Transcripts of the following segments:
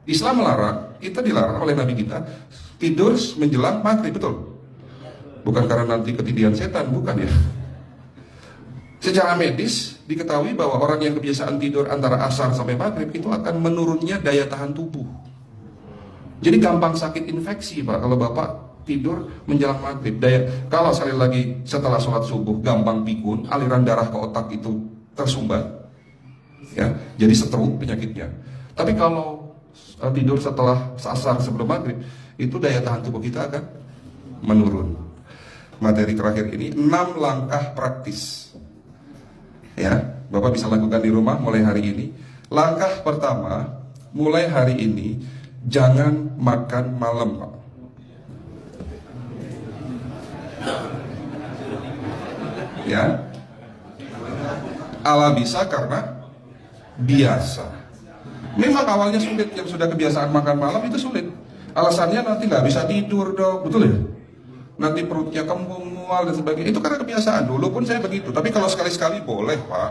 Islam melarang, kita dilarang oleh Nabi kita tidur menjelang maghrib, betul? Bukan karena nanti ketidian setan, bukan ya. Secara medis diketahui bahwa orang yang kebiasaan tidur antara asar sampai maghrib itu akan menurunnya daya tahan tubuh. Jadi gampang sakit infeksi Pak kalau Bapak tidur menjelang maghrib. Kalau sekali lagi setelah sholat subuh gampang pikun, aliran darah ke otak itu tersumbat, ya, jadi stroke penyakitnya. Tapi kalau tidur setelah asar sebelum maghrib, itu daya tahan tubuh kita akan menurun. Materi terakhir ini 6 langkah praktis, ya, Bapak bisa lakukan di rumah mulai hari ini. Langkah pertama, mulai hari ini jangan makan malam, Pak. Ya, ala bisa karena biasa. Memang awalnya sulit, yang sudah kebiasaan makan malam itu sulit. Alasannya nanti nggak bisa tidur dong, betul ya? Nanti perutnya kembung, mual dan sebagainya. Itu karena kebiasaan. Dulu pun saya begitu. Tapi kalau sekali-sekali boleh Pak.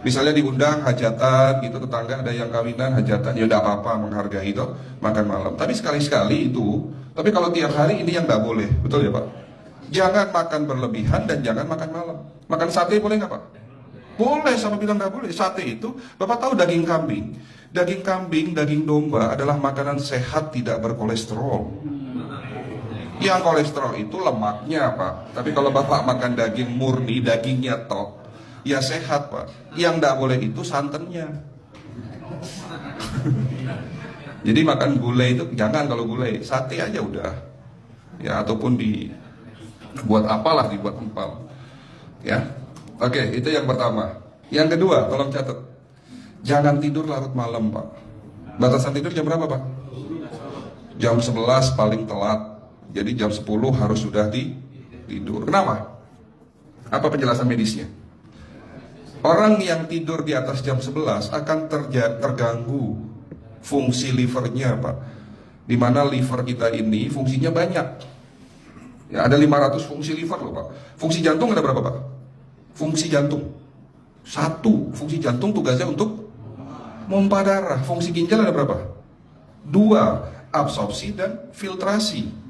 Misalnya diundang hajatan gitu, tetangga ada yang kawinan hajatan, ya udah apa-apa, menghargai itu makan malam. Tapi sekali-sekali itu. Tapi kalau tiap hari ini yang nggak boleh, betul ya Pak? Jangan makan berlebihan dan jangan makan malam. Makan sate boleh nggak Pak? Boleh, sama bilang nggak boleh. Sate itu, Bapak tahu daging kambing. Daging kambing, daging domba adalah makanan sehat, tidak berkolesterol. Yang kolesterol itu lemaknya Pak. Tapi kalau Bapak makan daging murni, dagingnya tok, ya sehat Pak. Yang nggak boleh itu santannya. Jadi makan gulai itu jangan, kalau gulai sate aja udah. Ya, ataupun dibuat apalah, dibuat empal. Ya. Oke, itu yang pertama. Yang kedua, tolong catat. Jangan tidur larut malam, Pak. Batasan tidur jam berapa, Pak? Jam 11 paling telat. Jadi jam 10 harus sudah tidur. Kenapa? Apa penjelasan medisnya? Orang yang tidur di atas jam 11 akan terganggu fungsi livernya, Pak. Dimana liver kita ini fungsinya banyak. Ya, ada 500 fungsi liver loh, Pak. Fungsi jantung ada berapa, Pak? Fungsi jantung 1. Fungsi jantung tugasnya untuk pompa darah. Fungsi ginjal ada berapa? 2. Absorpsi dan filtrasi.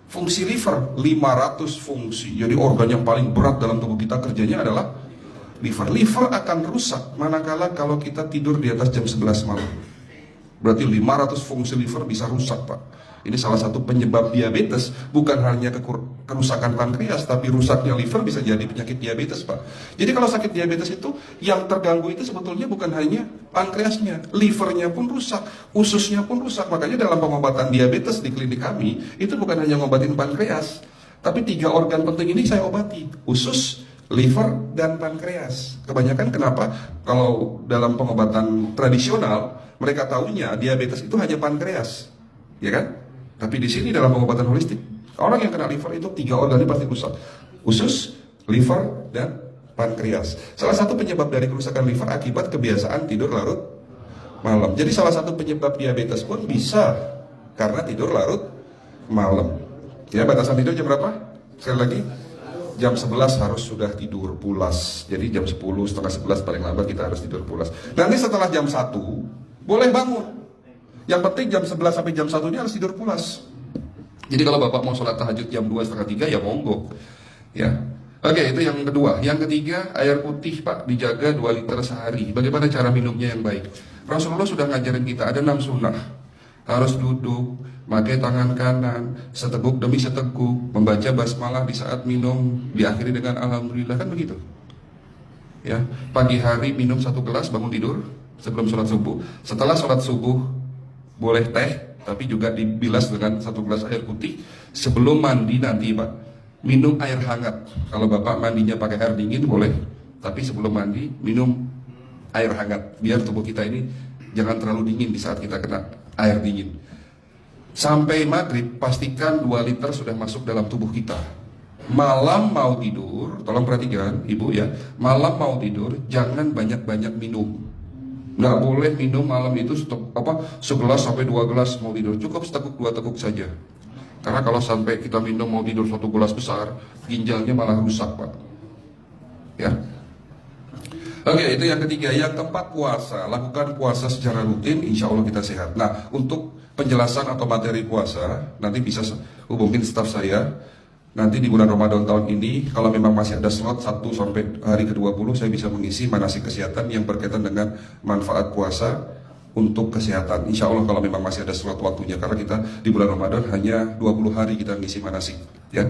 Fungsi liver 500 fungsi. Jadi organ yang paling berat dalam tubuh kita kerjanya adalah liver. Liver akan rusak manakala kalau kita tidur di atas jam 11 malam. Berarti 500 fungsi liver bisa rusak, Pak. Ini salah satu penyebab diabetes. Bukan hanya kerusakan pankreas, tapi rusaknya liver bisa jadi penyakit diabetes, Pak. Jadi kalau sakit diabetes itu, yang terganggu itu sebetulnya bukan hanya pankreasnya, livernya pun rusak, ususnya pun rusak. Makanya dalam pengobatan diabetes di klinik kami, itu bukan hanya ngobatin pankreas, tapi 3 organ penting ini saya obati: usus, liver, dan pankreas. Kebanyakan kenapa? Kalau dalam pengobatan tradisional, mereka tahunya diabetes itu hanya pankreas, ya kan? Tapi di sini dalam pengobatan holistik, orang yang kena liver itu 3 organ ini pasti rusak: usus, liver, dan pankreas. Salah satu penyebab dari kerusakan liver akibat kebiasaan tidur larut malam. Jadi salah satu penyebab diabetes pun bisa karena tidur larut malam. Ya, batasan tidur jam berapa? Sekali lagi, jam 11 harus sudah tidur pulas. Jadi jam 10, setengah 11 paling lambat kita harus tidur pulas. Nanti setelah jam 1 boleh bangun. Yang penting jam 11 sampai jam 1 ini harus tidur pulas. Jadi kalau Bapak mau sholat tahajud jam 2, setengah 3 ya monggo. Ya. Oke, itu yang kedua. Yang ketiga, air putih Pak dijaga 2 liter sehari. Bagaimana cara minumnya yang baik? Rasulullah sudah ngajarin kita ada 6 sunnah. Harus duduk, pakai tangan kanan, seteguk demi seteguk, membaca basmalah di saat minum, diakhiri dengan alhamdulillah, kan begitu. Ya, pagi hari minum 1 gelas bangun tidur sebelum sholat subuh. Setelah sholat subuh boleh teh, tapi juga dibilas dengan 1 gelas air putih. Sebelum mandi nanti Pak, minum air hangat. Kalau Bapak mandinya pakai air dingin boleh, tapi sebelum mandi minum air hangat, biar tubuh kita ini jangan terlalu dingin di saat kita kena air dingin. Sampai maghrib pastikan 2 liter sudah masuk dalam tubuh kita. Malam mau tidur, tolong perhatikan Ibu ya, malam mau tidur jangan banyak-banyak minum. Nggak boleh minum malam itu segelas sampai 2 gelas mau tidur. Cukup seteguk 2 teguk saja. Karena kalau sampai kita minum mau tidur 1 gelas besar, ginjalnya malah rusak, Pak. Ya. Oke, itu yang ketiga. Yang keempat, puasa. Lakukan puasa secara rutin, insya Allah kita sehat. Nah, untuk penjelasan atau materi puasa, nanti bisa hubungin staf saya. Nanti di bulan Ramadan tahun ini, kalau memang masih ada slot 1 sampai hari ke-20, saya bisa mengisi manasik kesehatan yang berkaitan dengan manfaat puasa untuk kesehatan. Insya Allah kalau memang masih ada slot waktunya, karena kita di bulan Ramadan hanya 20 hari kita mengisi manasik. Ya.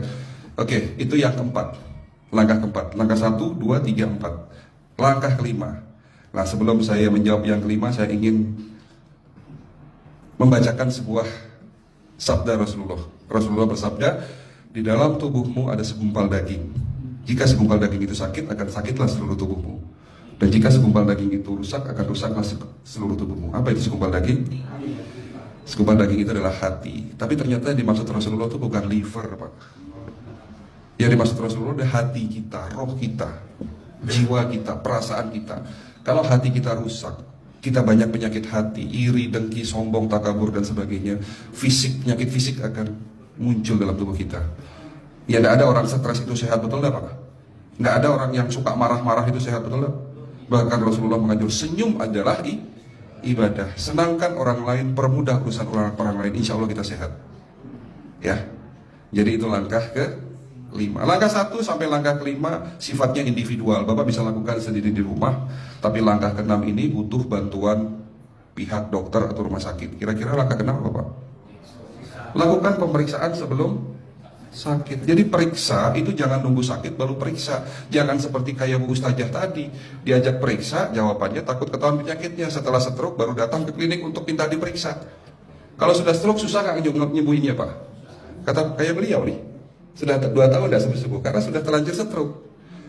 Oke, itu yang keempat. Langkah keempat. Langkah 1, 2, 3, 4. Langkah kelima. Nah, sebelum saya menjawab yang kelima, saya ingin membacakan sebuah sabda Rasulullah. Rasulullah bersabda, di dalam tubuhmu ada segumpal daging. Jika segumpal daging itu sakit, akan sakitlah seluruh tubuhmu. Dan jika segumpal daging itu rusak, akan rusaklah seluruh tubuhmu. Apa itu segumpal daging? Segumpal daging itu adalah hati. Tapi ternyata yang dimaksud Rasulullah itu bukan liver, Pak. Yang dimaksud Rasulullah adalah hati kita, roh kita, jiwa kita, perasaan kita. Kalau hati kita rusak, kita banyak penyakit hati, iri, dengki, sombong, takabur, dan sebagainya. Penyakit fisik akan muncul dalam tubuh kita. Ya, tidak ada orang stres itu sehat, betul tidak, Pak? Tidak ada orang yang suka marah-marah itu sehat, betul tidak? Bahkan Rasulullah mengajar, senyum adalah ibadah. Senangkan orang lain, permudah urusan orang lain, insya Allah kita sehat. Ya, jadi itu langkah ke-5. Langkah 1 sampai langkah ke-5 sifatnya individual. Bapak bisa lakukan sendiri di rumah. Tapi langkah ke-6 ini butuh bantuan pihak dokter atau rumah sakit. Kira-kira langkah ke-6 apa, Pak? Lakukan pemeriksaan sebelum sakit. Jadi periksa itu jangan nunggu sakit baru periksa. Jangan seperti kayak Bu Ustazah tadi, diajak periksa, jawabannya takut ketahuan penyakitnya. Setelah stroke baru datang ke klinik untuk minta diperiksa. Kalau sudah stroke susah nggak nyembuhinnya, Pak? Kata kayak beliau nih, sudah 2 tahun tidak sembuh karena sudah terlanjur stroke.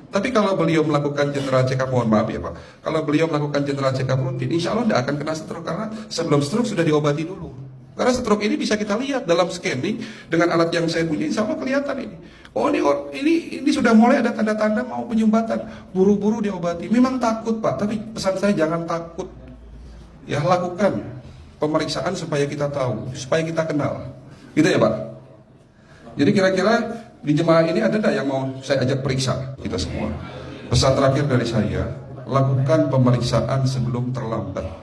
Tapi kalau beliau melakukan general check up, mohon maaf ya Pak, kalau beliau melakukan general check up rutin, insya Allah tidak akan kena stroke karena sebelum stroke sudah diobati dulu. Karena stroke ini bisa kita lihat dalam scanning dengan alat yang saya punya, insya Allah kelihatan ini. Oh ini sudah mulai ada tanda-tanda mau penyumbatan, buru-buru diobati. Memang takut Pak, tapi pesan saya jangan takut. Ya lakukan pemeriksaan supaya kita tahu, supaya kita kenal. Gitu ya Pak. Jadi kira-kira di jemaah ini ada tidak yang mau saya ajak periksa kita semua? Pesan terakhir dari saya, lakukan pemeriksaan sebelum terlambat.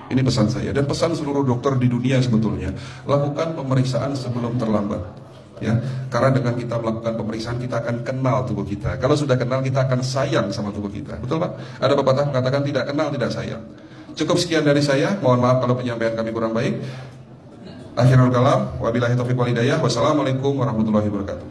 Ini pesan saya dan pesan seluruh dokter di dunia sebetulnya. Lakukan pemeriksaan sebelum terlambat. Ya, karena dengan kita melakukan pemeriksaan kita akan kenal tubuh kita. Kalau sudah kenal kita akan sayang sama tubuh kita. Betul Pak? Ada pepatah mengatakan tidak kenal tidak sayang. Cukup sekian dari saya. Mohon maaf kalau penyampaian kami kurang baik. Akhirul kalam, wabillahi taufiq wal hidayah. Wassalamualaikum warahmatullahi wabarakatuh.